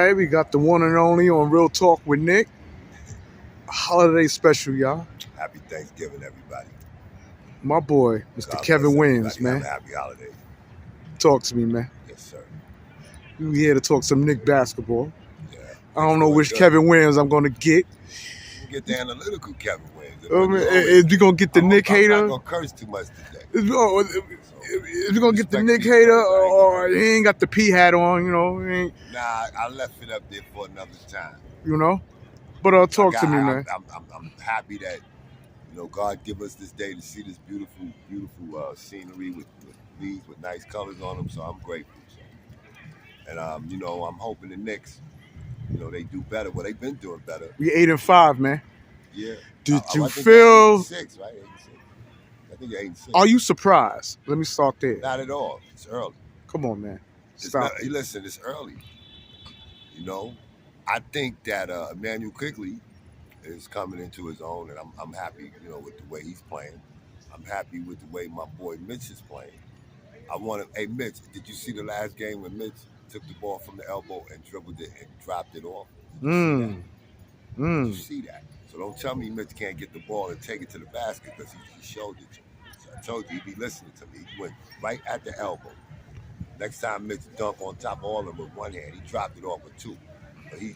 right, we got the one and only on Real Talk with Nick. Holiday special, y'all. Happy Thanksgiving, everybody. My boy, Mr. God Kevin bless Williams, everybody. man. Have a happy holiday. Talk to me, man. Yes, sir. We here to talk some Knick basketball. Yeah. I don't know which good. Kevin Williams I'm going to get. You can get the analytical Kevin Williams. If you're going to get the Knick hater. I'm not going to curse too much today. If you're going to get the Knick hater or he ain't got the P hat on, you know. Nah, I left it up there for another time. You know? But talk to me, man. I'm happy that, God give us this day to see this beautiful, beautiful scenery with leaves with nice colors on them. So I'm grateful. And, I'm hoping the Knicks, they do better. Well, they've been doing better. We 8-5, man. Yeah. Did you feel? 86, right? 86. I think you're 86. Are you surprised? Let me start there. Not at all. It's early. Come on, man. Stop. Listen, it's early. I think that Emmanuel Quigley is coming into his own, and I'm happy, with the way he's playing. I'm happy with the way my boy Mitch is playing. Hey, Mitch, did you see the last game when Mitch took the ball from the elbow and dribbled it and dropped it off? Did you see that? So don't tell me Mitch can't get the ball and take it to the basket because he showed it to me. So I told you he'd be listening to me. He went right at the elbow. Next time Mitch dunked on top of all of them with one hand, he dropped it off with two. But he's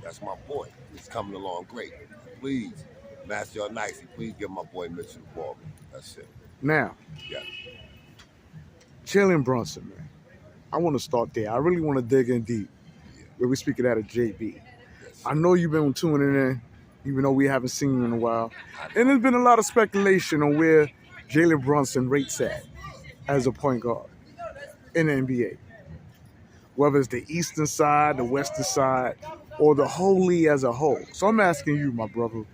that's my boy. He's coming along great. Please, Master Nicey, please give my boy Mitch the ball. That's it. Now, yeah. Jalen Brunson, man. I want to start there. I really want to dig in deep. Yeah. Where we speaking at a JB. Yes, I know you've been tuning in, even though we haven't seen you in a while. And there's been a lot of speculation on where Jalen Brunson rates at as a point guard in the NBA. Whether it's the eastern side, the western side, or the whole league as a whole. So I'm asking you, my brother,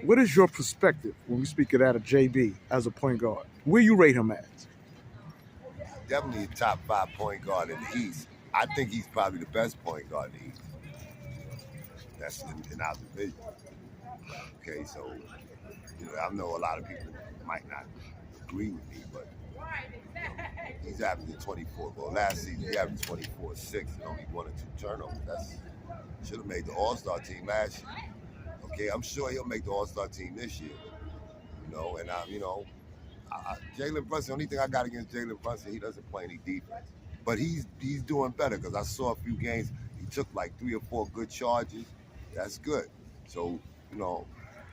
what is your perspective when we speak of that of JB as a point guard? Where you rate him at? Definitely a top 5 point guard in the East. I think he's probably the best point guard in the East. That's in our division. Okay, so I know a lot of people might not agree with me, but he's averaging 24. Well, last season he averaged 24-6 and only 1 or 2 turnovers. That's should have made the All-Star team last year. Okay, I'm sure he'll make the All-Star team this year. And Jalen Brunson. The only thing I got against Jalen Brunson, he doesn't play any defense, but he's doing better because I saw a few games. He took like 3 or 4 good charges. That's good. So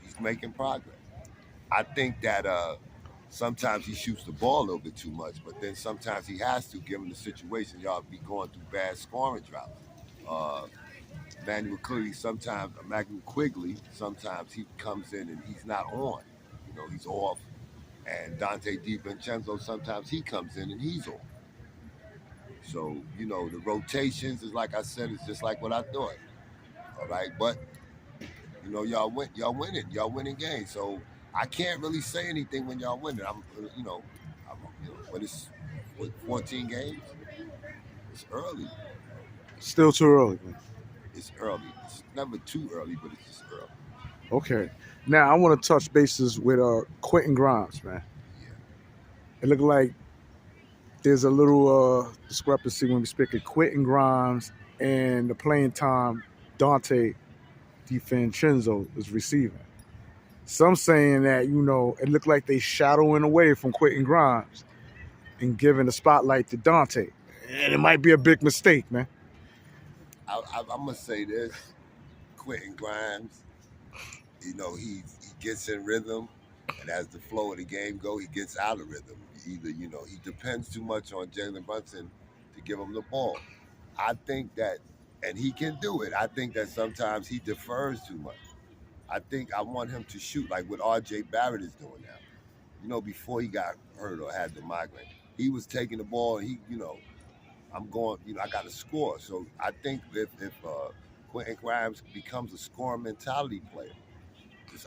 he's making progress. I think that sometimes he shoots the ball a little bit too much, but then sometimes he has to, given the situation. Y'all be going through bad scoring droughts. Emmanuel Quigley, sometimes he comes in and he's not on. He's off. And Dante DiVincenzo, sometimes he comes in and he's on. So, the rotations is like I said, it's just like what I thought. All right, but y'all winning games. So I can't really say anything when y'all winning. When it's 14 games, it's early. Still too early, man. It's early. It's never too early, but it's just early. Okay. Now I want to touch bases with Quentin Grimes, man. Yeah. It looked like there's a little discrepancy when we speak of Quentin Grimes and the playing time Dante DiVincenzo is receiving. Some saying that, it looked like they shadowing away from Quentin Grimes and giving the spotlight to Dante. And it might be a big mistake, man. I'm going to say this. Quentin Grimes, he gets in rhythm, and as the flow of the game go, he gets out of rhythm. Either, he depends too much on Jalen Brunson to give him the ball. I think that, and he can do it, I think that sometimes he defers too much. I think I want him to shoot like what R.J. Barrett is doing now. Before he got hurt or had the migraine, he was taking the ball and I'm going, I got to score. So I think if Quentin Grimes becomes a scoring mentality player,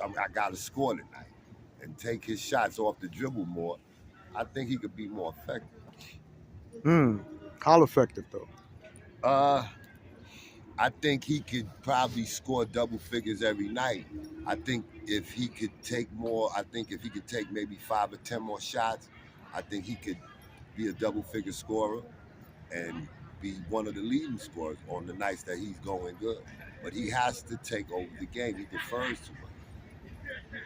I got to score tonight and take his shots off the dribble more, I think he could be more effective. How effective, though? I think he could probably score double figures every night. I think if he could take maybe 5 or 10 more shots, I think he could be a double figure scorer and be one of the leading scorers on the nights that he's going good. But he has to take over the game. He defers too much.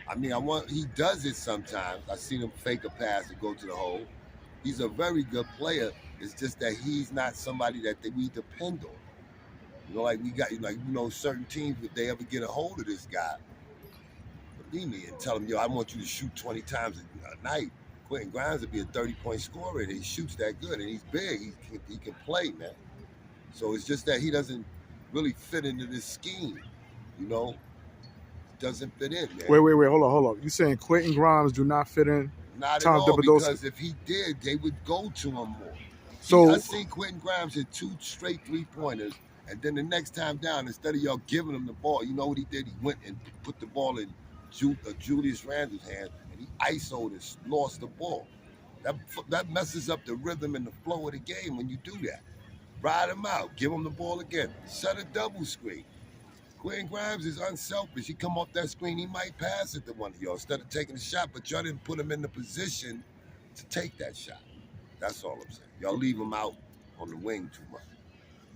I mean, he does it sometimes. I've seen him fake a pass and go to the hole. He's a very good player. It's just that he's not somebody that we depend on. You know, like we got, like, you know, certain teams, if they ever get a hold of this guy, believe me, and tell him, yo, I want you to shoot 20 times a night. Quentin Grimes would be a 30-point scorer, and he shoots that good, and he's big. He can play, man. So it's just that he doesn't really fit into this scheme, you know. Doesn't fit in, man. Wait, hold on. You saying Quentin Grimes do not fit in? Not at all, because if he did, they would go to him more. So I seen Quentin Grimes hit 2 straight 3-pointers, and then the next time down, instead of y'all giving him the ball, you know what he did? He went and put the ball in Julius Randle's hand, and he ISO'd and lost the ball. That messes up the rhythm and the flow of the game when you do that. Ride him out, give him the ball again, set a double screen. Quentin Grimes is unselfish. He come off that screen, he might pass it to one of y'all instead of taking a shot, but y'all didn't put him in the position to take that shot. That's all I'm saying. Y'all leave him out on the wing too much.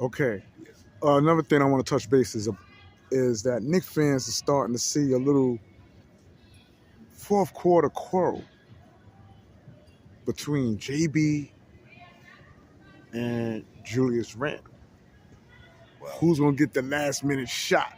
Okay. Yes. Another thing I want to touch base is that Knicks fans are starting to see a little fourth quarter quarrel between JB and Julius Randle. Well, who's going to get the last minute shot?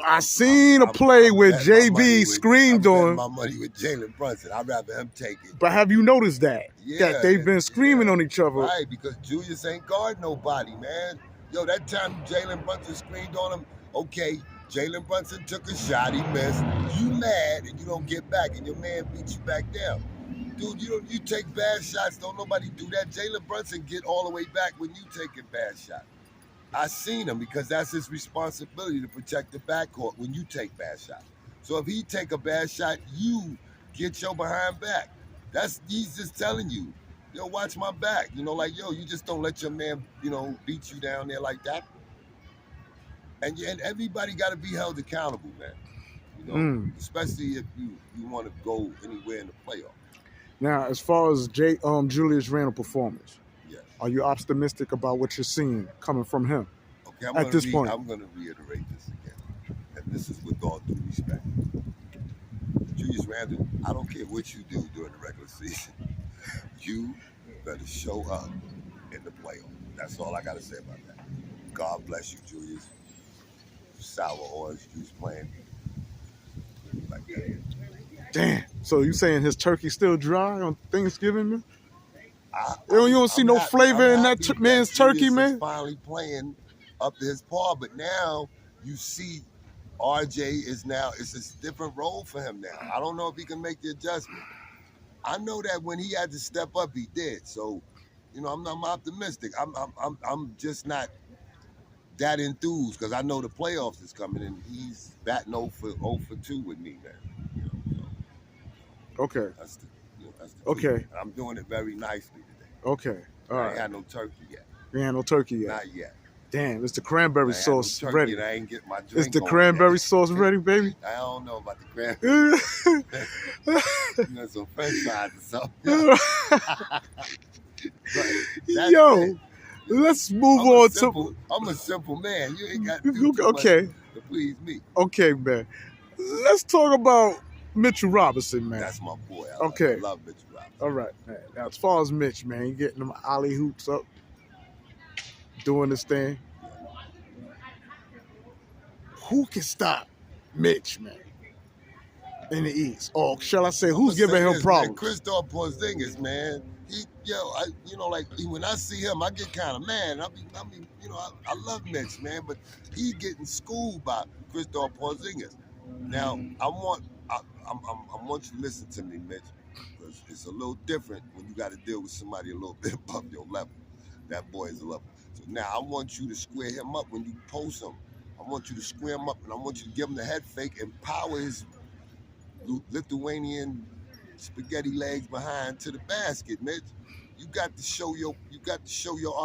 I seen a play where JB screamed on. My money with Jalen Brunson. I'd rather him take it. But have you noticed that? Yeah, that they've been screaming on each other. Right, because Julius ain't guard nobody, man. Yo, that time Jalen Brunson screamed on him, okay, Jalen Brunson took a shot, he missed. You mad and you don't get back, and your man beats you back down. Dude, you take bad shots. Don't nobody do that. Jalen Brunson get all the way back when you take a bad shot. I seen him because that's his responsibility to protect the backcourt when you take bad shots. So if he take a bad shot, you get your behind back. He's just telling you, yo, watch my back. You know, like, yo, you just don't let your man, you know, beat you down there like that. And everybody got to be held accountable, man. You know, especially if you want to go anywhere in the playoff. Now, as far as Julius Randle performance, yes, are you optimistic about what you're seeing coming from him? Okay, at this point, I'm going to reiterate this again, and this is with all due respect. Julius Randle, I don't care what you do during the regular season, you better show up in the playoff. That's all I got to say about that. God bless you, Julius. Sour orange juice playing like that. Damn. So you saying his turkey's still dry on Thanksgiving, man? You don't see no flavor in that man's turkey, man? Finally playing up to his par, but now you see RJ it's a different role for him now. I don't know if he can make the adjustment. I know that when he had to step up, he did. So, you know, I'm optimistic. I'm just not that enthused because I know the playoffs is coming and he's batting 0 for 2 with me, man. You know, so okay. That's the okay. And I'm doing it very nicely today. Okay. All right. I ain't had no turkey yet. You ain't had no turkey yet? Not yet. Damn, is the cranberry sauce ready? I ain't get my drink. Is the cranberry sauce ready, baby? I don't know about the cranberry. You know, some French fries or something. Yo, let's move on to. I'm a simple man. You ain't got to do too much to please me. Okay, man. Let's talk about Mitchell Robinson, man. That's my boy. I love Mitchell Robinson. All right, man. Now, as far as Mitch, man, you getting them alley hoops up, doing this thing. Who can stop Mitch, man, in the East? Or shall I say, who's giving him problems? Kristaps Porzingis, man. When I see him, I get kind of mad. I love Mitch, man, but he getting schooled by Kristaps Porzingis. Now, I want you to listen to me, Mitch, because it's a little different when you got to deal with somebody a little bit above your level. That boy is a level. So now I want you to square him up when you post him. I want you to square him up, and I want you to give him the head fake and power his Lithuanian spaghetti legs behind to the basket, Mitch. You got to show your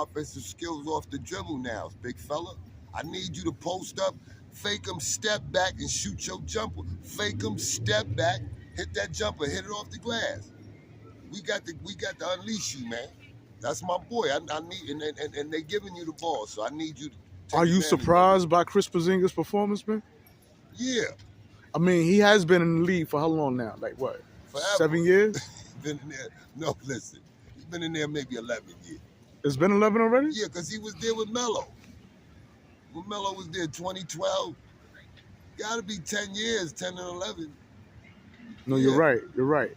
offensive skills off the dribble now, big fella. I need you to post up, fake him, step back, and shoot your jumper. Fake him, step back, hit that jumper, hit it off the glass. We got to unleash you, man. That's my boy. I need, and they giving you the ball, so I need you to take Are you advantage of surprised by Chris Porzingis' performance, man? it. Yeah, I mean, he has been in the league for how long now? Like what? forever. 7 years? Been in there. No, listen, he's been in there maybe 11 years. It's been 11 already? Yeah, because he was there with Melo. When Melo was there, 2012. Got to be 10 years, 10 and 11. No, Yeah. you're right. You're right.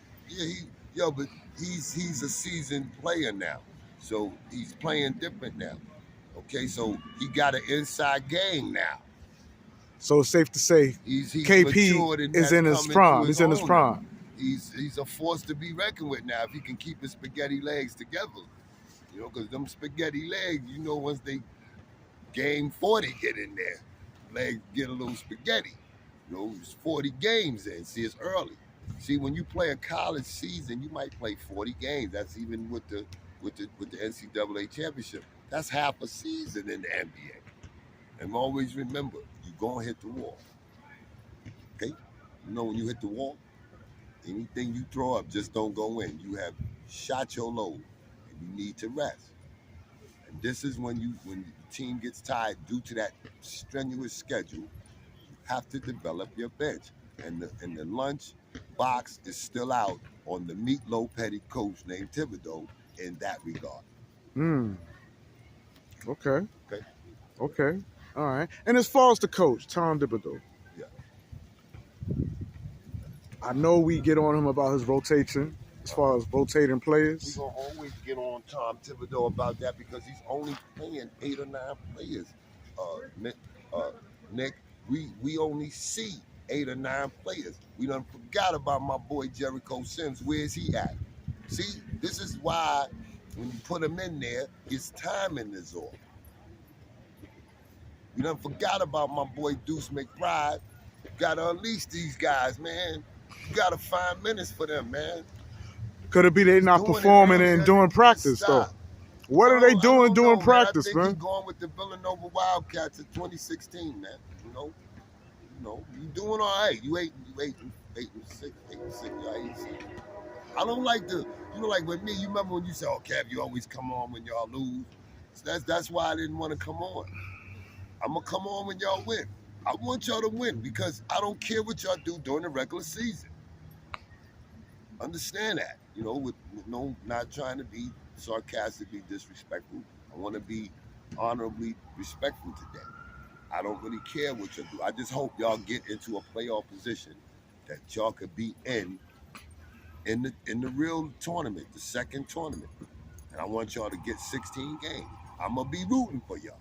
Yeah, but he's a seasoned player now, so he's playing different now. Okay, so he got an inside game now. So it's safe to say He's KP matured and is has in his come prime. into He's in his own prime. now. He's a force to be reckoned with now if he can keep his spaghetti legs together. You know, because them spaghetti legs, you know, once they game 40 get in there, legs get a little spaghetti. You know, it's 40 games in. See, it's early. See, when you play a college season, you might play 40 games. That's even with the NCAA championship. That's half a season in the NBA. And always remember, you're gonna hit the wall. Okay? You know when you hit the wall, anything you throw up just don't go in. You have shot your load and you need to rest. And this is when the team gets tired due to that strenuous schedule, you have to develop your bench. And the lunch box is still out on the meatloaf headed coach named Thibodeau in that regard. Hmm. Okay. Okay. Okay. All right. And as far as the coach, Tom Thibodeau, Yeah. I know we get on him about his rotation, as far as rotating We're players. gonna always get on Tom Thibodeau about that because he's only playing 8 or 9 players. Nick, we only see 8 or 9 players. We done forgot about my boy Jericho Sims. Where's he at? See, this is why when you put him in there, his timing is off. We done forgot about my boy Deuce McBride. You gotta unleash these guys, man. You gotta find minutes for them, man. Could it be they not performing and doing practice though? What are they doing during practice, man? I man? think he's going with the Villanova Wildcats in 2016, man. You know, you doing all right. You eight and six. You're 8 and 6. I don't like like with me. You remember when you said, "Oh, Kev, you always come on when y'all lose." So that's why I didn't want to come on. I'm gonna come on when y'all win. I want y'all to win because I don't care what y'all do during the regular season. Understand that, you know, with no, not trying to be sarcastically disrespectful. I want to be honorably respectful today. I don't really care what y'all do. I just hope y'all get into a playoff position that y'all could be in the real tournament, the second tournament. And I want y'all to get 16 games. I'm gonna be rooting for y'all.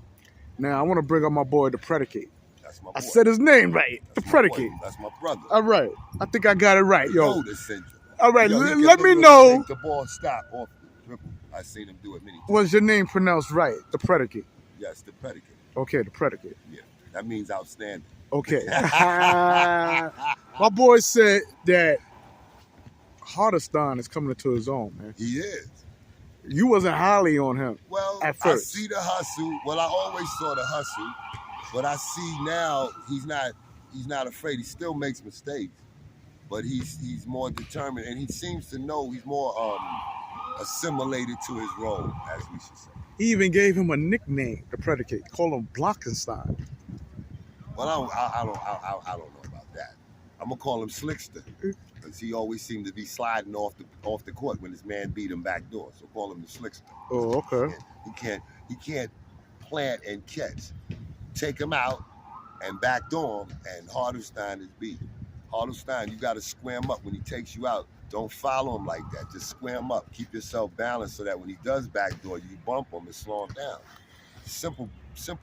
Now I want to bring up my boy, the Predicate. That's my boy. I said his name right, That's the my Predicate. boy. That's my brother. All right, I think I got it right, yo. Yoda syndrome. All right, Yo, let me know. Make the ball stop off the dribble. I seen him do it many times. Was your name pronounced right? The Predicate. Yes, the predicate. Okay, the Predicate. Yeah, that means outstanding. Okay. My boy said that Hardestan is coming into his own, man. He is. You wasn't highly on him. Well, at first. I see the hustle. Well, I always saw the hustle, but I see now he's not afraid. He still makes mistakes, but he's more determined, and he seems to know he's more assimilated to his role, as we should say. He even gave him a nickname, the Predicate. Call him Blockenstein. Well, I don't know about that. I'm gonna call him Slickster because he always seemed to be sliding off the court when his man beat him back door. So call him the Slickster. Oh, okay. He can't plant and catch. Take him out and backdoor him, and Hardestan is beat. Hardestan, you got to square him up when he takes you out. Don't follow him like that. Just square him up. Keep yourself balanced so that when he does backdoor, you bump him and slow him down. Simple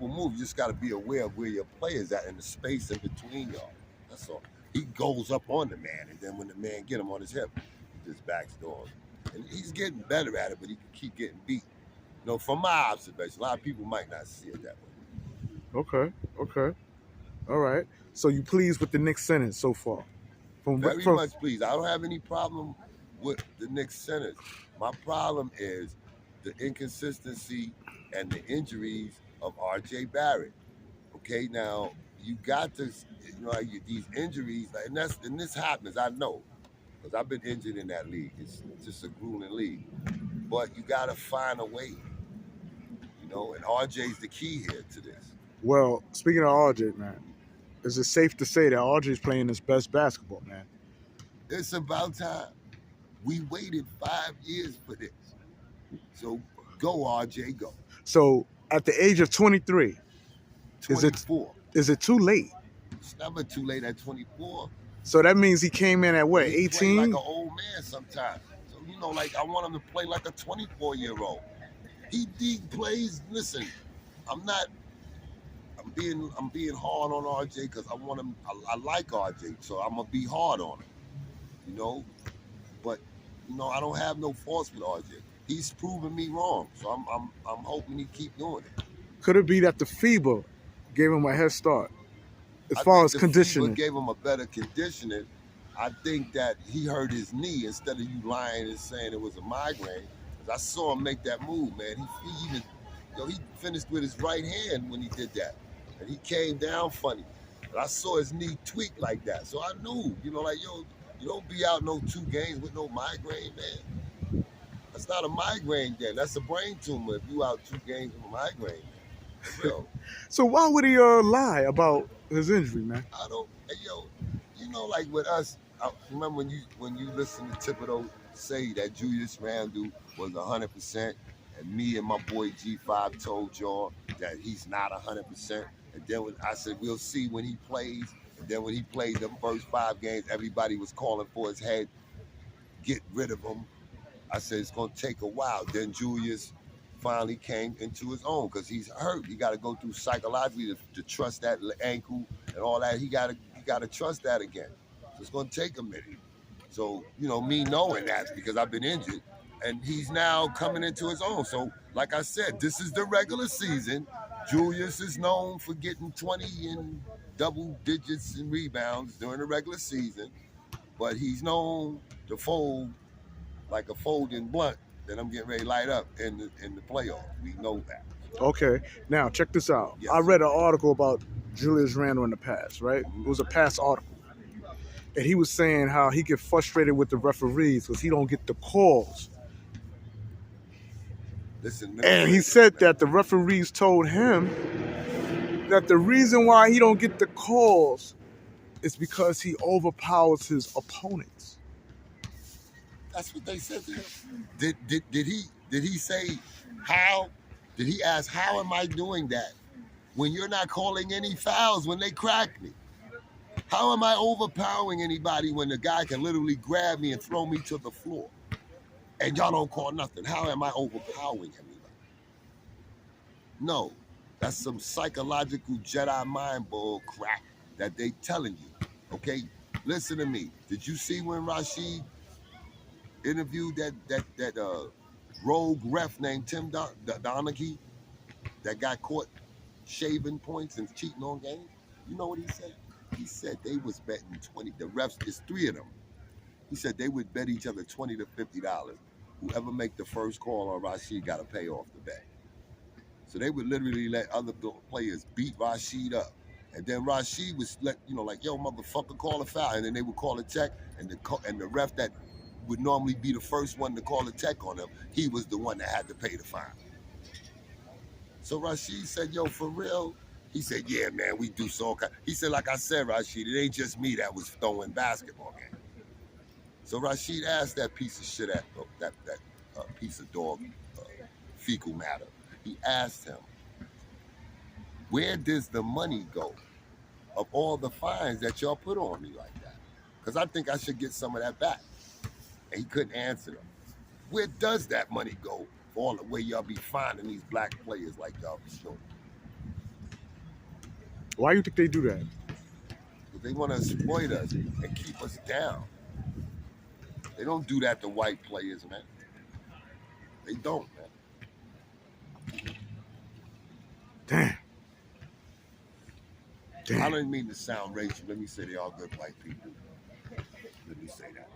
move. You just got to be aware of where your player's at and the space in between y'all. That's all. He goes up on the man, and then when the man get him on his hip, he just backs door him. And he's getting better at it, but he can keep getting beat. You know, from my observation, a lot of people might not see it that way. Okay. All right. So you pleased with the Knicks sentence so far? Very much pleased. I don't have any problem with the Knicks centers. My problem is the inconsistency and the injuries of R.J. Barrett. Okay, now you got this, these injuries, and this happens. I know because I've been injured in that league. It's just a grueling league. but you got to find a way, and RJ's the key here to this. Well, speaking of RJ, man, is it safe to say that RJ's playing his best basketball, man? It's about time. We waited 5 years for this. So go, RJ, go. So at the age of 23, is it 24. too late? It's never too late at 24. So that means he came in at what, But he play like 18? an old man sometimes. So, like I want him to play like a 24-year-old. He plays, listen, I'm being hard on RJ because I want him, I like RJ, so I'm gonna be hard on him, But I don't have no force with RJ. He's proven me wrong, so I'm hoping he keep doing it. Could it be that the FIBA gave him a head start as I far think as the conditioning? FIBA gave him a better conditioning. I think that he hurt his knee instead of you lying and saying it was a migraine. Because I saw him make that move, man. He even, he finished with his right hand when he did that, and he came down funny. But I saw his knee tweak like that, so I knew, you don't be out no 2 games with no migraine, man. That's not a migraine, then. That's a brain tumor. If you out 2 games with a migraine, man. For real. So why would he lie about his injury, man? I don't. Hey, like with us. I remember when you listen to Thibodeau say that Julius Randle was 100%, and me and my boy G5 told y'all that he's not 100%. And then when I said we'll see when he plays, and then when he played the first 5 games, everybody was calling for his head. Get rid of him. I said it's gonna take a while. Then Julius finally came into his own because he's hurt. He got to go through psychologically to trust that ankle and all that. He got to trust that again. So it's gonna take a minute. So me knowing that because I've been injured, and he's now coming into his own. So like I said, this is the regular season. Julius is known for getting 20 and double digits in rebounds during the regular season, but he's known to fold like a folding blunt that I'm getting ready to light up in the playoffs. We know that. Okay, now check this out. Yes. I read an article about Julius Randle in the past, right? Mhm. It was a past article. And he was saying how he get frustrated with the referees because he don't get the calls. Listen, And he said that the referees told him that the reason why he don't get the calls is because he overpowers his opponents. That's what they said to him. Did he say how? Did he ask how am I doing that when you're not calling any fouls when they crack me? How am I overpowering anybody when the guy can literally grab me and throw me to the floor? And y'all don't call nothing. How am I overpowering anybody? No, that's some psychological Jedi mind bull crap that they telling you. Okay, listen to me. Did you see when Rashid interviewed that rogue ref named Tim Donaghy that got caught shaving points and cheating on games? You know what he said? He said they was betting 20. The refs, it's 3 of them. He said they would bet each other $20 to $50. Whoever make the first call on Rashid got to pay off the bet. So they would literally let other players beat Rashid up. And then Rashid was like, yo, motherfucker, call a foul. And then they would call a check, and the ref that would normally be the first one to call a check on him, he was the one that had to pay the fine. So Rashid said, yo, for real? He said, yeah, man, we do so. He said, like I said, Rashid, it ain't just me that was throwing basketball games. So Rashid asked that piece of shit, that piece of dog, fecal matter. He asked him, where does the money go of all the fines that y'all put on me like that? Because I think I should get some of that back. And he couldn't answer them. Where does that money go for all the way y'all be finding these black players like y'all be showing? Why do you think they do that? Because they want to exploit us and keep us down. They don't do that to white players, man. They don't, man. Damn. I don't mean to sound racial. Let me say they all good white people. Let me say that.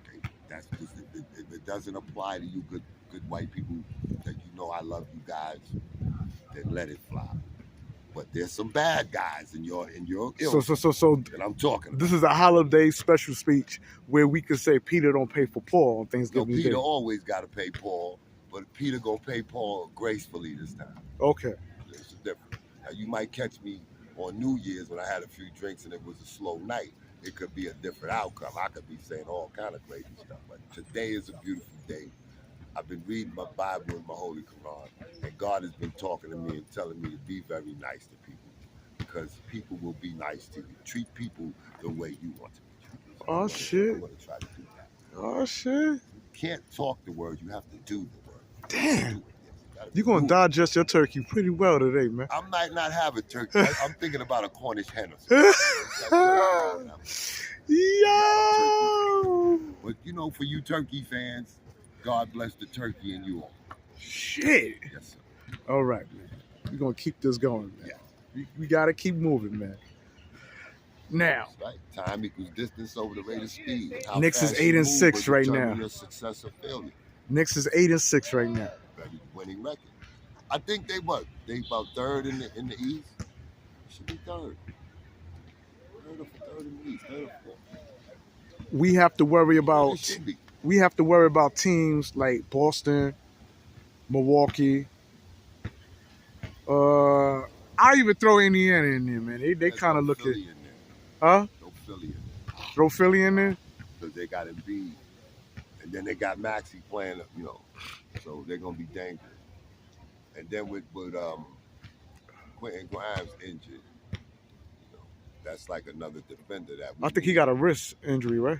Okay, that's because if it doesn't apply to you, good white people, that I love you guys, then let it fly. But there's some bad guys in your So that I'm talking about. this is a holiday special speech where we could say Peter don't pay for Paul on No, Thanksgiving Peter Day. always got to pay Paul, but Peter gonna pay Paul gracefully this time. Okay. There's a difference. Now you might catch me on New Year's when I had a few drinks and it was a slow night. It could be a different outcome. I could be saying all kind of crazy stuff. But today is a beautiful day. I've been reading my Bible and my Holy Quran, and God has been talking to me and telling me to be very nice to people, because people will be nice to you. Treat people the way you want to be treated. So Oh shit. I'm gonna try to do that. Oh shit. You can't talk the word; you have to do the word. Damn. Do it. Yes, You're gonna digest your turkey pretty well today, man. I might not have a turkey. I'm thinking about a Cornish hen or something. Yo. But you know, for you turkey fans, God bless the turkey and you all. Shit. Yes, sir. All right, man. We're gonna keep this going, man. Yeah. We gotta keep moving, man. Now, That's right. Time equals distance over the rate of speed. How Knicks is fast 8 you and move 6 will right determine now. Your success or failure. Knicks is 8 and 6 right now. Very winning record. I think they what? They about third in the East. Should be third. Third in the East. Third or fourth. We have to worry They about should be. teams like Boston, Milwaukee. I even throw Indiana in there, man. They There's kind of no look at, Philly in there. huh? No Philly in there. Throw Philly in there. Because they got N.B.A. and then they got Maxey playing, you know, so they're gonna be dangerous. And then with Quentin Grimes injured, you know, that's like another defender that I think he got a wrist injury, right?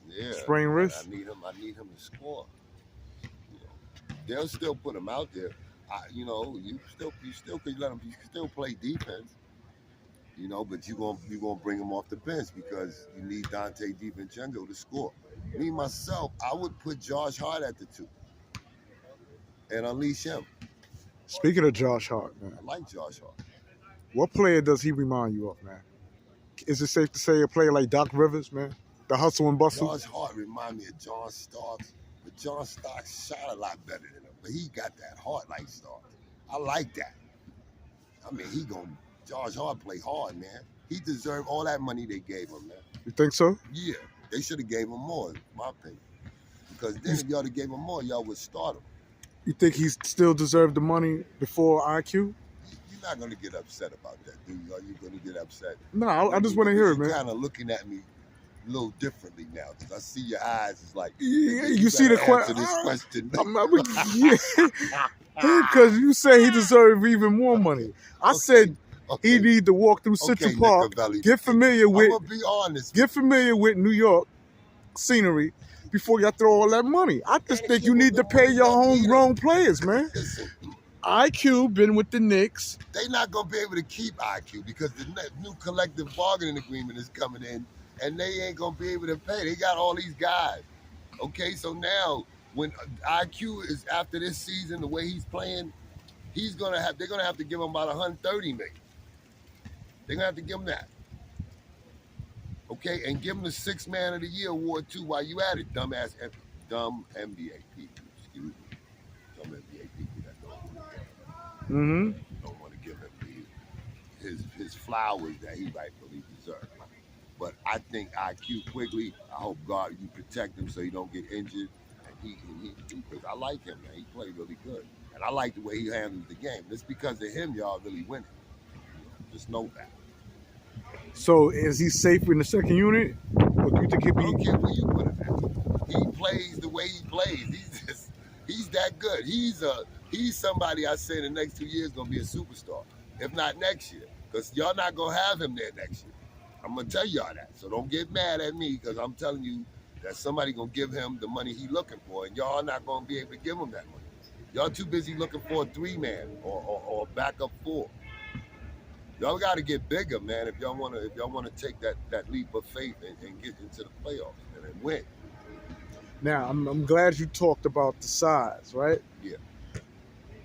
yeah, sprained wrist. I need him to score. You know, they'll still put him out there. You know, you still could let him. You can still play defense. You know, but you gonna bring him off the bench because you need Dante DiVincenzo to score. Me myself, I would put Josh Hart at the 2 and unleash him. Speaking of Josh Hart, man, I like Josh Hart. what player does he remind you of, man? Is it safe to say a player like Doc Rivers, man? The hustle and bustle? Josh Hart remind me of John Starks, but John Starks shot a lot better than him. But he got that heart like Starks. I like that. I mean, Josh Hart play hard, man. He deserved all that money they gave him, man. You think so? Yeah, they should have gave him more, in my opinion. Because then if y'all would have gave him more, y'all would start him. You think he still deserved the money before IQ? You're not gonna get upset about that, dude. Are you gonna get upset? No, I just want to hear it, man. You're kind of looking at me a little differently now because I see your eyes. It's like Yeah, you see the answer this question. Because you say he deserved even more money. I said he need to walk through Central Park, get familiar with. I'm gonna be honest. Get familiar with New York scenery before y'all throw all that money. I just think you need to pay your homegrown players, man. Listen, IQ been with the Knicks. they not gonna be able to keep IQ because the new collective bargaining agreement is coming in, and they ain't gonna be able to pay. They got all these guys. Okay, so now when IQ is after this season, the way he's playing, they're gonna have to give him about 130 million. They're gonna have to give him that. Okay, and give him the 6th Man of the Year award too while you at it, dumb N.B.A. people. Excuse me, dumb N.B.A. people that don't want to give him his flowers that he rightfully deserves. But I think IQ Quigley, I hope God you protect him so he don't get injured. And because I like him, man. He played really good. And I like the way he handles the game. It's because of him y'all really winning. Just know that. So is he safe in the second unit? Or do you think he'd I don't be? care where you put him at. He plays the way he plays. He's that good. He's somebody I say in the next 2 years gonna be a superstar. If not next year. Because y'all not gonna have him there next year. I'm gonna tell y'all that. So don't get mad at me because I'm telling you that somebody gonna give him the money he looking for, and y'all not gonna be able to give him that money. Y'all too busy looking for a 3-man or a backup 4. Y'all got to get bigger, man. If y'all wanna take that leap of faith and get into the playoffs and then win. Now I'm glad you talked about the size, right? Yeah.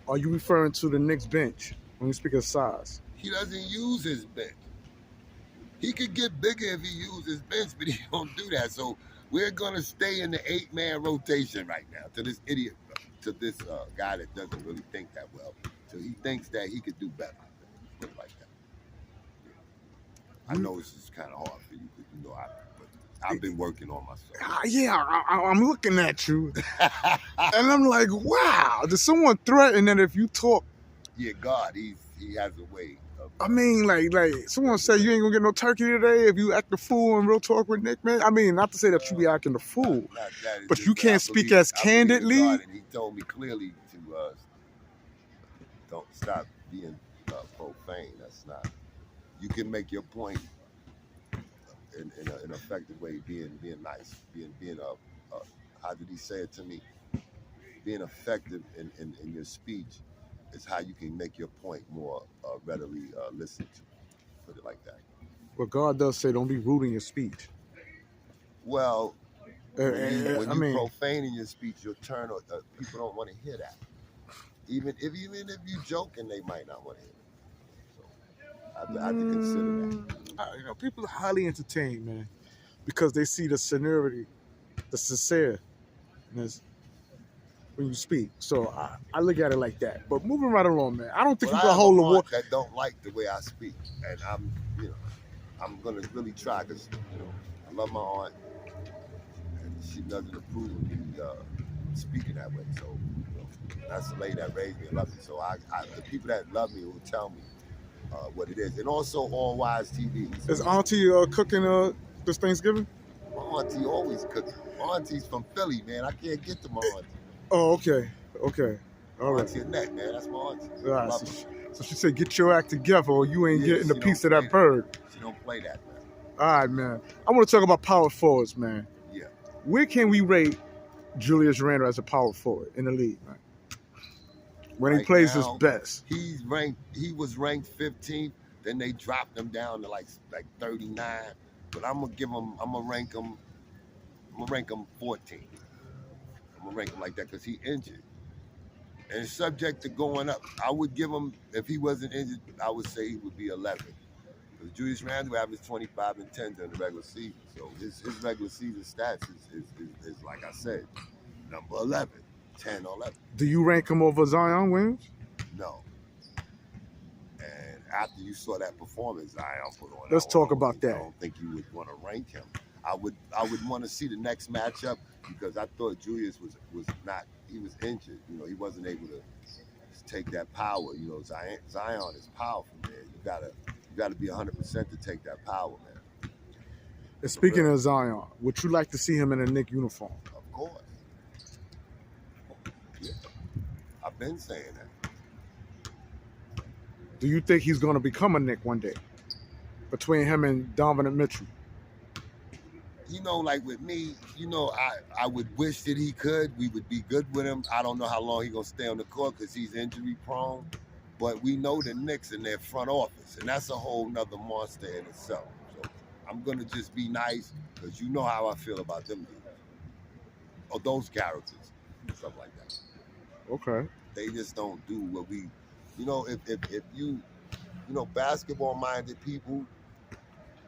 Are you referring to the Knicks bench when you speak of size? He doesn't use his bench. He could get bigger if he used his bench, but he don't do that. So we're gonna stay in the 8-man rotation right now to this idiot, to this guy that doesn't really think that well. So he thinks that he could do better. Put it like that. I know it's just kind of hard for you, but I've been working on myself. Yeah, I'm looking at you, and I'm like, wow. Does someone threaten that if you talk? Yeah, God, he has a way of. I mean, like someone say you ain't gonna get no turkey today if you act the fool in real talk with Nick, man. I mean, not to say that you be acting the fool, Not that, but you can't speak believe, as candidly. God, and he told me clearly to don't stop being profane. That's not. You can make your point in an effective way, being nice, being how did he say it to me? Being effective in your speech is how you can make your point more readily listened to. Put it like that. But God does say, don't be rude in your speech. Well, when I you mean, profane in your speech, you'll turn. People don't want to hear that. Even if you joking, they might not want to hear it. So I have to consider that. People are highly entertained, man, because they see the sincerity, the sincereness when you speak. So I look at it like that. But moving right along, man, I don't think you can hold the water. That don't like the way I speak, and I'm gonna really try because I love my aunt, and she doesn't approve of me speaking that way. So that's the lady that raised me and loved me. So the people that love me will tell me what it is, and also All Wise TV. So, is Auntie cooking this Thanksgiving? My auntie always cooking. My auntie's from Philly, man. I can't get to my auntie. Oh, okay. All right. Auntie Annette, man. That's my auntie. All right. So she said, get your act together or you ain't getting a piece of that bird. She don't play that, man. All right, man. I want to talk about power forwards, man. Yeah. Where can we rate Julius Randle as a power forward in the league, man? When he plays his best. He was ranked 15th, then they dropped him down to like 39. But I'm gonna rank him 14. I'm gonna rank him like that because he injured. And subject to going up. I would give him, if he wasn't injured, I would say he would be 11. Because Julius Randle averaged 25 and 10 during the regular season. So his regular season stats is like I said, number 11, 10 or 11. Do you rank him over Zion Williams? No. And after you saw that performance Zion put on, let's talk about that. I don't think you would want to rank him. I would want to see the next matchup because I thought Julius was not. He was injured. He wasn't able to take that power. Zion is powerful, man. You gotta be 100% to take that power, man. And speaking of Zion, would you like to see him in a Knicks uniform? Of course. Yeah. I've been saying that. Do you think he's going to become a Knick one day? Between him and Donovan Mitchell? Like with me, I would wish that he could. We would be good with him. I don't know how long he's going to stay on the court because he's injury prone. But we know the Knicks in their front office, and that's a whole nother monster in itself. So I'm going to just be nice because you know how I feel about them dudes. Or those characters, stuff like that. Okay. They just don't do what we, if you, basketball-minded people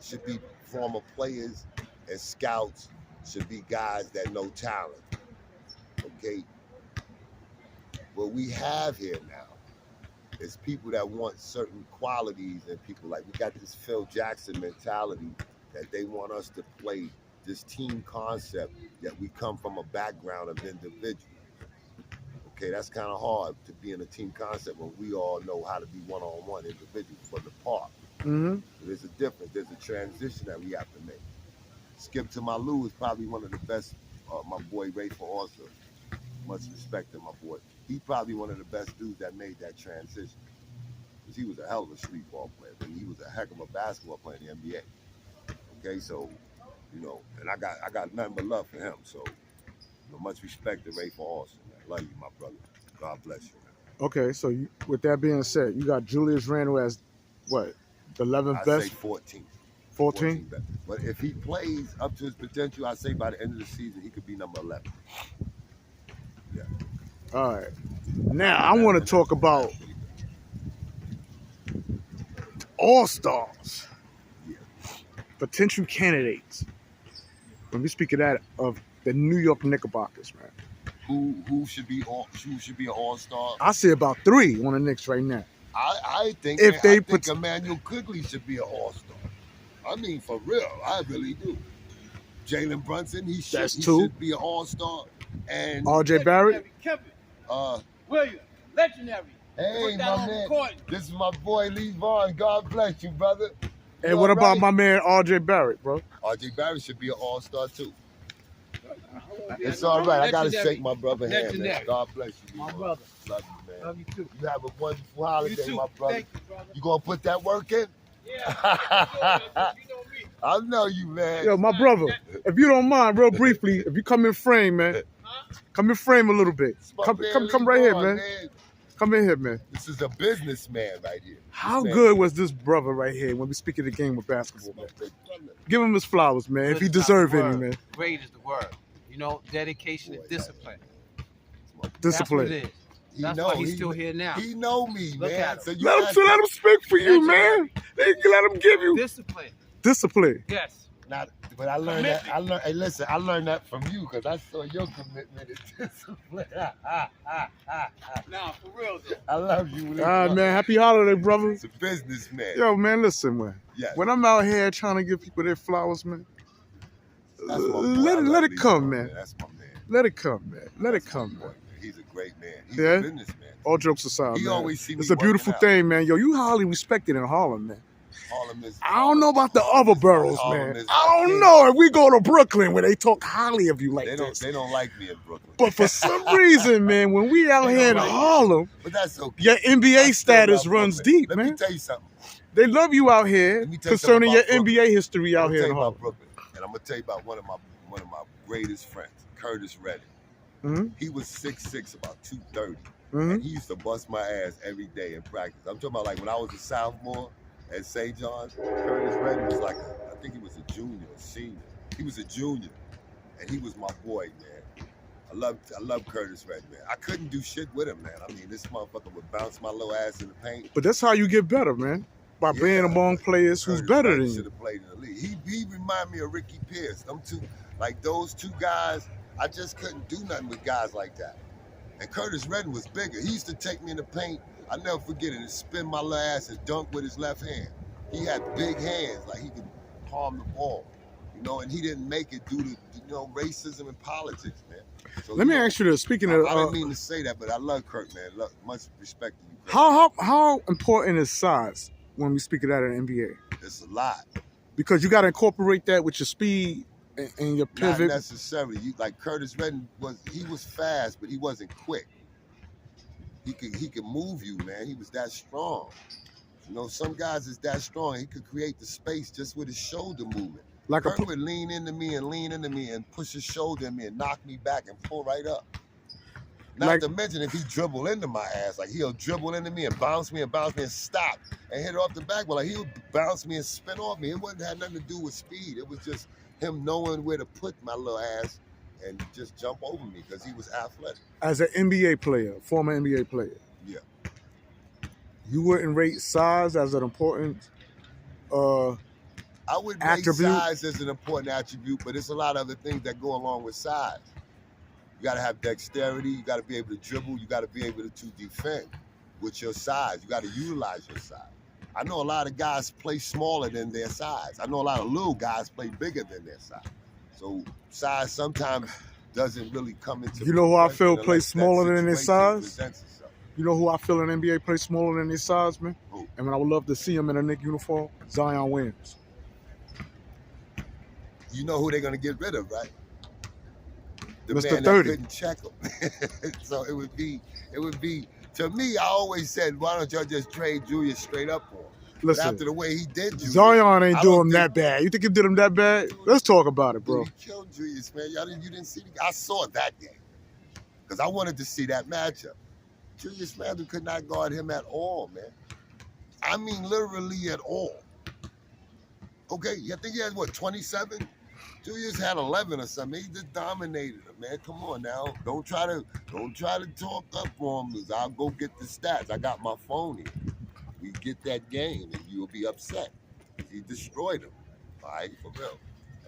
should be former players, and scouts should be guys that know talent. Okay? What we have here now is people that want certain qualities, and people we got this Phil Jackson mentality that they want us to play this team concept, that we come from a background of individuals. Okay, that's kind of hard to be in a team concept when we all know how to be one-on-one individuals for the part. Mm-hmm. So there's a difference. There's a transition that we have to make. Skip to Malou is probably one of the best. My boy Rayful also, much respect to my boy. He's probably one of the best dudes that made that transition. Because he was a hell of a street ball player, and he was a heck of a basketball player in the N.B.A. Okay, so and I got nothing but love for him. So much respect to Rayful also. I love you, my brother. God bless you, man. Okay, so with that being said, you got Julius Randle as what, the 11th best? I say 14. 14? But if he plays up to his potential, I say by the end of the season, he could be number 11. Yeah. All right. Now, I want to talk about all-stars. Yeah. Potential candidates. When we speak of that, of the New York Knickerbockers, man. Who should be an all-star? I see about 3 on the Knicks right now. I think Emmanuel Quigley should be an all-star. I mean, for real, I really do. Jalen Brunson, he That's two. should be an all-star. And R.J. Barrett. Williams, legendary. Hey, my man, this is my boy Lee Vaughn. God bless you, brother. And what about my man R.J. Barrett, bro? R.J. Barrett should be an all-star too. It's all right. I gotta shake my brother hand, man. God bless you, my brother. Love you, man. Love you too. You have a wonderful holiday, You too. my brother. Thank you, brother. You gonna put that work in? Yeah. You know me. I know you, man. Yo, my brother, if you don't mind, real briefly, if you come in frame, man, come in frame a little bit. Come right here, man. Come in here, man. This is a businessman right here. How good was this brother right here when we speak of the game of basketball, man? Give him his flowers, man, if he deserves any, man. Great is the word. You know, dedication and discipline. Discipline. That's what it is. That's why he's still here now. He know me, Look man. at So him. Let him speak for you, man. Let him give you Discipline. discipline. Yes. But I learned that. Hey, listen, I learned that from you because I saw your commitment to discipline. Nah, for real though. I love you. Man, happy holiday, brother. It's a businessman. Yo, man, listen, man. Yes. When I'm out here trying to give people their flowers, man, That's my boy. let it come, man. That's my man. Let it come, man. Let it That's my come, boy, man. He's a great man. He's Yeah? a businessman. All jokes aside, He man. always see me It's a beautiful working out. thing, man. Yo, you highly respected in Harlem, man. Harlem is, I don't know about the other boroughs, Harlem man. is I don't king. know if we go to Brooklyn where they talk highly of you like this. They don't like me in Brooklyn. But for some reason, man, when we out They here in don't like me. Harlem, But that's okay. your NBA I still status love runs Brooklyn. deep, Let man. me tell you something. They love you out here Let me tell you concerning something your about Brooklyn. NBA history I'm out gonna here tell in you about Harlem. Brooklyn, and I'm gonna tell you about one of my greatest friends, Curtis Redding. Mm-hmm. He was 6'6", about 230. Mm-hmm. And he used to bust my ass every day in practice. I'm talking about like when I was a sophomore at St. John's, Curtis Redding was like, I think he was a junior or senior. He was a junior, and he was my boy, man. I love Curtis Redding, man. I couldn't do shit with him, man. I mean, this motherfucker would bounce my little ass in the paint. But that's how you get better, man. By being among players who's Curtis better Redding than should you. have played in the league. He reminded me of Ricky Pierce. Them two, like those two guys, I just couldn't do nothing with guys like that. And Curtis Redding was bigger. He used to take me in the paint. I never forget it, and spin my little ass and dunk with his left hand. He had big hands, like he could palm the ball, you know, and he didn't make it due to, racism and politics, man. So, Let me ask you this. Speaking of, I didn't mean to say that, but I love Kurt, man. Much respect to you, Kurt. how important is size when we speak of that in the NBA? It's a lot. Because you got to incorporate that with your speed and your Not pivot. necessarily. Like Curtis Redding was fast, but he wasn't quick. He could move you, man. He was that strong. You know, some guys is that strong. He could create the space just with his shoulder movement. Like Kurt would lean into me and push his shoulder in me and knock me back and pull right up. Not to mention if he dribble into my ass, like he'll dribble into me and bounce me and stop and hit off the back. Well, like he'll bounce me and spin off me. It wouldn't have nothing to do with speed. It was just him knowing where to put my little ass and just jump over me because he was athletic. As an NBA player, former NBA player. Yeah. You wouldn't rate size as an important I would rate attribute? size as an important attribute, but it's a lot of other things that go along with size. You got to have dexterity. You got to be able to dribble. You got to be able to defend with your size. You got to utilize your size. I know a lot of guys play smaller than their size. I know a lot of little guys play bigger than their size. So size sometimes doesn't really come into. You know who I feel play plays smaller than their size? You know who I feel in NBA plays smaller than their size, man? Who? And I would love to see him in a Knicks uniform, Zion Williams. You know who they're gonna get rid of, right? The Mr. man 30. that couldn't check him. So it would be. To me, I always said, why don't y'all just trade Julius straight up for him? Listen, but after the way he did Julius, Zion ain't doing him that bad. You think he did him that bad? Let's talk about it, bro. He killed Julius, man. You didn't see I saw that game because I wanted to see that matchup. Julius Randle could not guard him at all, man. I mean, literally at all. Okay, I think he had, 27? Julius had 11 or something. He just dominated him, man. Come on now. Don't try to talk up for him. I'll go get the stats. I got my phone here. We get that game, and you'll be upset. He destroyed him. All right, for real.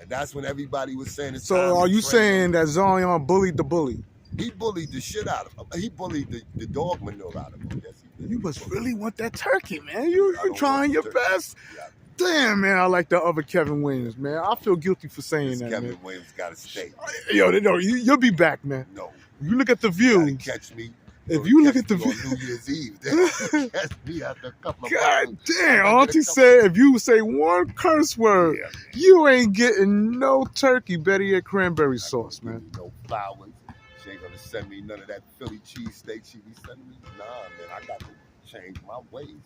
And that's when everybody was saying it's time So are to you trade saying him. that Zion bullied the bully? He bullied the shit out of him. He bullied the dog manure out of him. Yes, he did. You must really want that turkey, man. You trying your best. Yeah, Damn, man, I like the other Kevin Williams, man. I feel guilty for saying This that, Kevin man. Williams got to stay. Yo, no, you'll be back, man. No, You look at the you gotta views. catch me. If you look catch at the me on view- New Year's Eve, then catch me after a couple of God bottles. damn, I get Auntie a said if you say one curse word, Yeah, man. you ain't getting no turkey, better yet cranberry sauce, I ain't man. gonna give you no flowers. She ain't gonna send me none of that Philly cheesesteak she be sending me. Nah, man, I got to change my ways, man.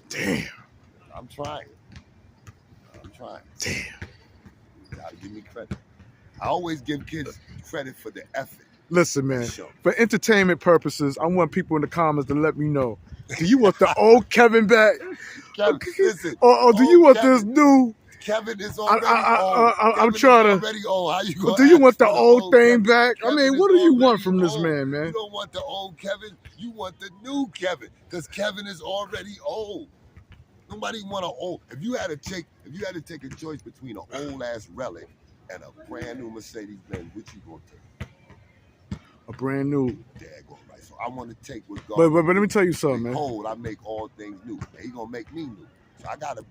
Damn, I'm trying. damn. You gotta give me credit. I always give kids credit for the effort. Listen, man, Sure. for entertainment purposes, I want people in the comments to let me know. Do you want the old Kevin back? Kevin, listen. Or do you old want Kevin, this new? Kevin is already old. I'm Kevin trying is to. already old. How you gonna Do you ask want the for old thing Kevin? back? I Kevin mean, is what do you want already from this old. man, man? You don't want the old Kevin. You want the new Kevin, because Kevin is already old. Nobody want an old. If you had to take a choice between an old ass relic and a brand new Mercedes Benz, which you gonna take? A brand new. Daggone right. So I want to take what God. But let me tell you something, man. Behold, I make all things new. And he gonna make me new. So I gotta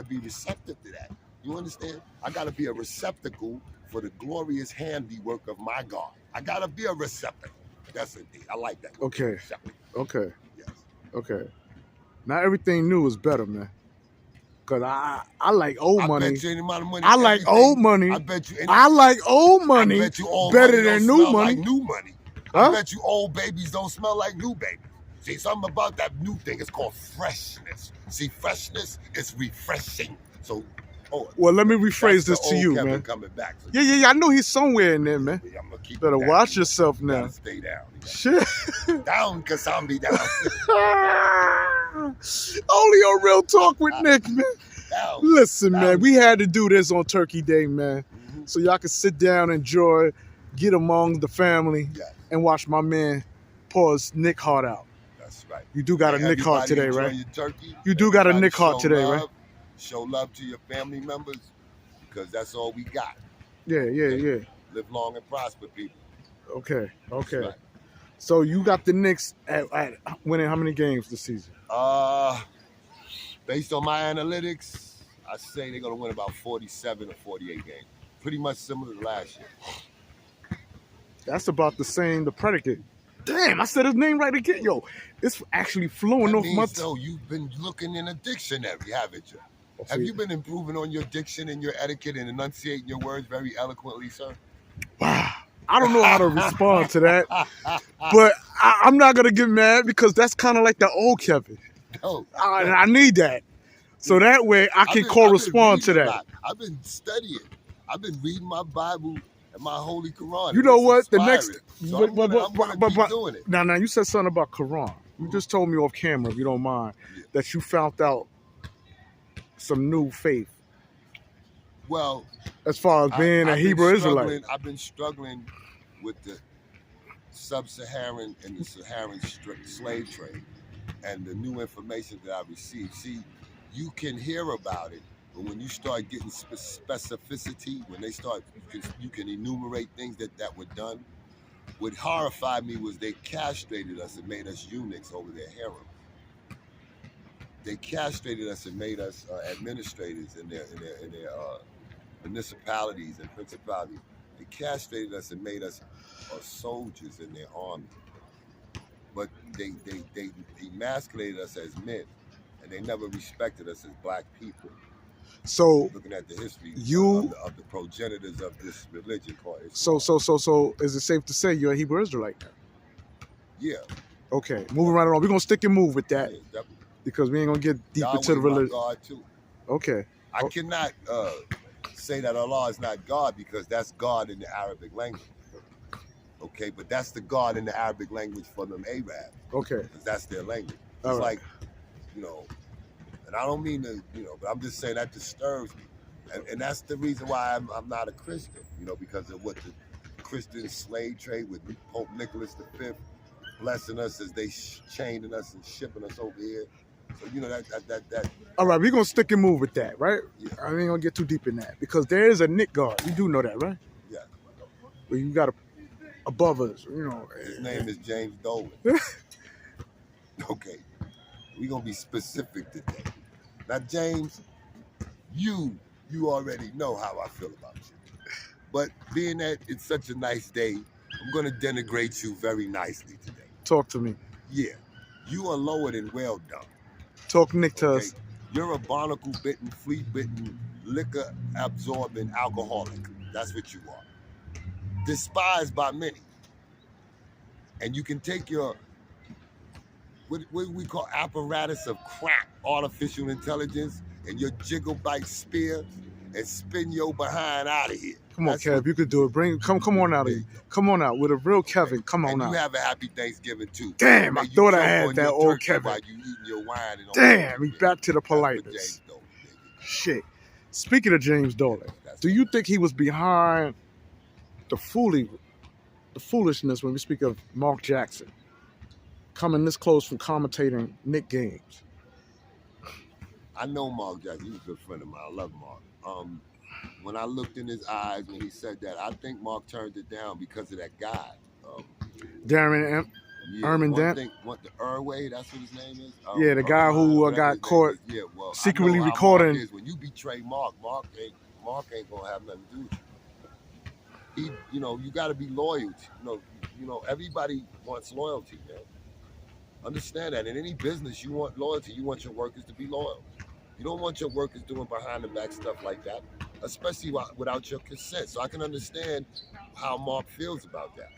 be receptive to that. You understand? I gotta be a receptacle for the glorious handiwork of my God. I gotta be a receptacle. That's indeed. I like that. Okay. Receptacle. Okay. Yes. Okay. Not everything new is better, man. Cause I like old money. I bet you any amount of money. I like old money. I bet you. I like old money I bet you old better money than don't new smell money. like new money. Huh? I bet you old babies don't smell like new babies. See, something about that new thing is called freshness. See, freshness is refreshing. So, Well, let me rephrase that's this the to old you, Kevin man. coming back. So Yeah. I know he's somewhere in there, man. I'm gonna keep Better it down. watch yourself You now. gotta stay down. Shit. Down, Kasambi, down. Only on Real Talk with Nick, man. Down. Listen, man, Down. we had to do this on Turkey Day, man. Mhm. So y'all can sit down, enjoy, get among the family, Yes, and watch my man pause Nick heart out. that's right. You do got a Hey, Nick heart everybody today, enjoy right? your turkey. You do got a Everybody Nick heart show today, love. right? Show love to your family members, because that's all we got. Yeah. Live long and prosper, people. Okay. That's right. So you got the Knicks at winning how many games this season? Based on my analytics, I say they're gonna win about 47 or 48 games. Pretty much similar to last year. That's about the same, the predicate. Damn, I said his name right again. Yo, it's actually flowing That off my means, though, you've been looking in a dictionary, haven't you? Have you been improving on your diction and your etiquette and enunciating your words very eloquently, sir? Wow. I don't know how to respond to that, but I'm not going to get mad because that's kind of like the old Kevin. No. I need that. So that way I can correspond to that. I've been studying. I've been reading my Bible and my Holy Quran. You know It's what? The inspiring. next, So I'm gonna keep doing it. Now, you said something about Quran. You just told me off camera, if you don't mind, that you found out some new faith. Well, as far as being a Hebrew Israelite. I've been struggling with the sub-Saharan and the Saharan slave trade and the new information that I received. See, you can hear about it, but when you start getting specificity, when they start, you can enumerate things that were done. What horrified me was they castrated us and made us eunuchs over their harems. They castrated us and made us administrators in their municipalities and principalities. They castrated us and made us soldiers in their army. But they emasculated us as men, and they never respected us as black people. So looking at the history of the progenitors of this religion called Islam. So is it safe to say you're a Hebrew Israelite now? Yeah. Okay, moving right along. We're gonna stick and move with that, Yeah, because we ain't gonna get deep Yahweh into the religion. God too. Okay. I cannot say that Allah is not God, because that's God in the Arabic language. Okay, but that's the God in the Arabic language for them Arabs. Okay. Because that's their language. It's All right. like, and I don't mean to, but I'm just saying that disturbs me. And that's the reason why I'm not a Christian, because of what the Christian slave trade with Pope Nicholas V blessing us as they chaining us and shipping us over here. So, that. All right, we're going to stick and move with that, right? Yeah. I ain't going to get too deep in that, because there is a Knicks guard. You do know that, right? Yeah. Well, you got above us, His name is James Dolan. Okay. We're going to be specific today. Now, James, you already know how I feel about you. But being that it's such a nice day, I'm gonna denigrate you very nicely today. Talk to me. Yeah, you are lower than well done. Talk Nick to Okay, us. you're a barnacle bitten, flea bitten, liquor absorbing alcoholic. That's what you are. Despised by many. And you can take your what we call apparatus of crack, artificial intelligence, and your jiggle bite spear and spin your behind out of here. Come on, Kev, you could do it. Come on out of here. Come on out with a real Kevin. Come on and out. You have a happy Thanksgiving too. Damn, I thought I had that old Kevin. Kevin. While you eating your wine and damn, he's back to the politeness. Shit. Speaking of James Dolan, do you think he was behind the foolishness when we speak of Mark Jackson coming this close from commentating Knicks games? I know Mark Jackson. He's a good friend of mine. I love Mark. When I looked in his eyes when he said that, I think Mark turned it down because of that guy. Darren Erman Dent? The Irway, that's what his name is? Yeah, the guy who got caught secretly recording. When you betray Mark ain't gonna have nothing to do with you. You got to be loyal. Everybody wants loyalty, man. Understand that. In any business, you want loyalty. You want your workers to be loyal. You don't want your workers doing behind the back stuff like that, especially without your consent. So I can understand how Mark feels about that.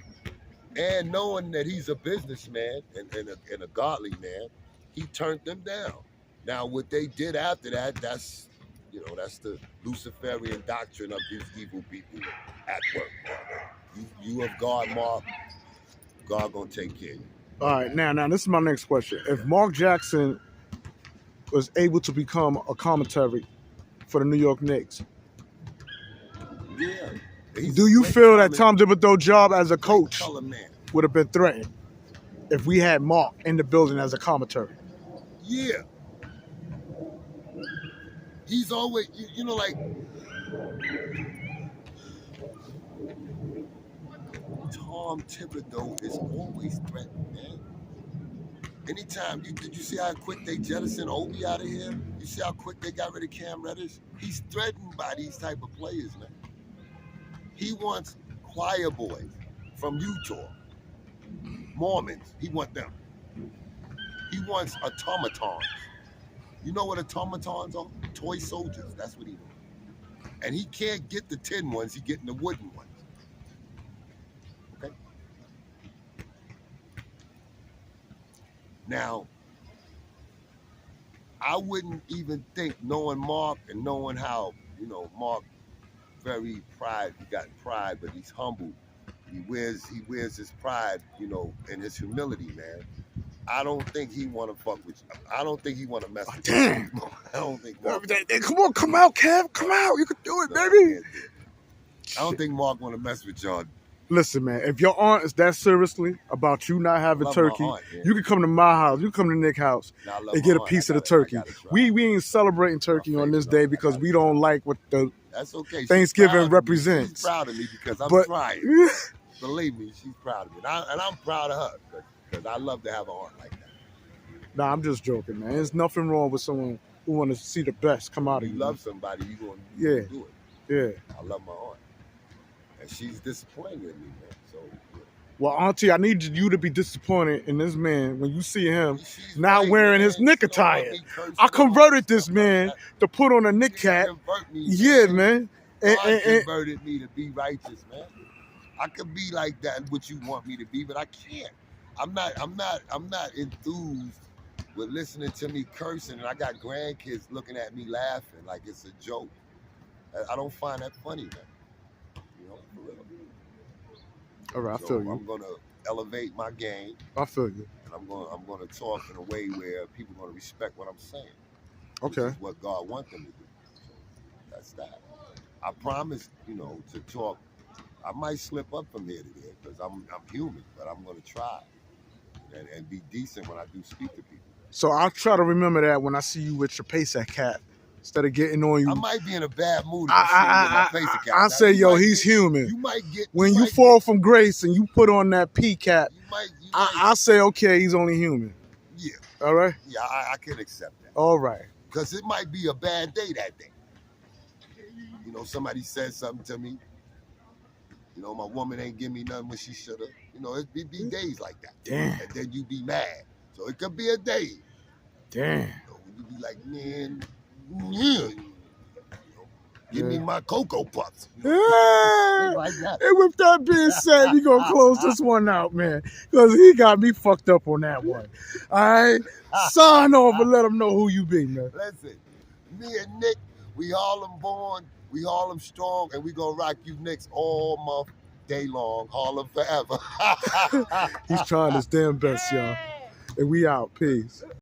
And knowing that he's a businessman and a godly man, he turned them down. Now, what they did after that, that's the Luciferian doctrine of these evil people at work. You have God, Mark. God gonna take care of you. All right, now this is my next question. If Mark Jackson was able to become a commentary for the New York Knicks, do you feel that Tom Thibodeau's job as a coach would have been threatened if we had Mark in the building as a commentary? Yeah. He's always, like, Tom Thibodeau is always threatened, man. Anytime, did you see how quick they jettisoned Obi out of here? You see how quick they got rid of Cam Reddish? He's threatened by these type of players, man. He wants choir boys from Utah, Mormons. He wants them. He wants automatons. You know what automatons are? Toy soldiers. That's what he wants. And he can't get the tin ones. He's getting the wooden ones. Okay? Now, I wouldn't even think, knowing Mark and knowing how, Mark very pride. He got pride, but he's humble. He wears his pride, and his humility, man. I don't think he want to fuck with you. I don't think he want to mess with you. Damn. I don't think. Come on, come out, Kev. Come out. You can do it, baby. I don't think Mark want to mess with y'all. Listen, man, if your aunt is that seriously about you not having turkey, you can come to my house. You can come to Nick's house and get a piece of the turkey. We ain't celebrating turkey on this day because we don't like what the Thanksgiving represents. She's proud of me because I'm trying. Believe me, she's proud of me. And I'm proud of her because I love to have an aunt like that. Nah, I'm just joking, man. There's nothing wrong with someone who want to see the best come out of you. You love somebody, you going to do it. Yeah. I love my aunt. And she's disappointed in me, man. So, well, Auntie, I need you to be disappointed in this man when you see him not wearing his Knick attire. I converted this man to put on a Knick cap. Yeah, man. God converted me to be righteous, man. I could be like that, what you want me to be, but I can't. I'm not enthused with listening to me cursing, and I got grandkids looking at me laughing like it's a joke. I don't find that funny, man. For real. All right, I feel you. I'm gonna elevate my game. I feel you. And I'm gonna talk in a way where people are gonna respect what I'm saying. Okay. Which is what God wants them to do. So that's that. I promise, to talk. I might slip up from here to there because I'm human, but I'm gonna try and be decent when I do speak to people. So I'll try to remember that when I see you with your Pesach cap. Instead of getting on you, I might be in a bad mood. I say, yo, he's human. You might get when you fall from grace and you put on that P cap. I say, okay, he's only human. Yeah. All right. Yeah, I can accept that. All right. Because it might be a bad day that day. You know, somebody said something to me. You know, my woman ain't give me nothing when she shoulda. You know, it be days like that. Damn. And then you be mad. So it could be a day. Damn. You know, when you be like, man, yeah. Give me my Cocoa Puffs. You know? Yeah. Like that. And with that being said, we gonna close this one out, man, because he got me fucked up on that one. All right, sign off and let them know who you be, man. Listen, me and Nick, we Harlem born, we Harlem strong, and we gonna rock you Knicks all month, day long, Harlem forever. He's trying his damn best, y'all. And we out. Peace.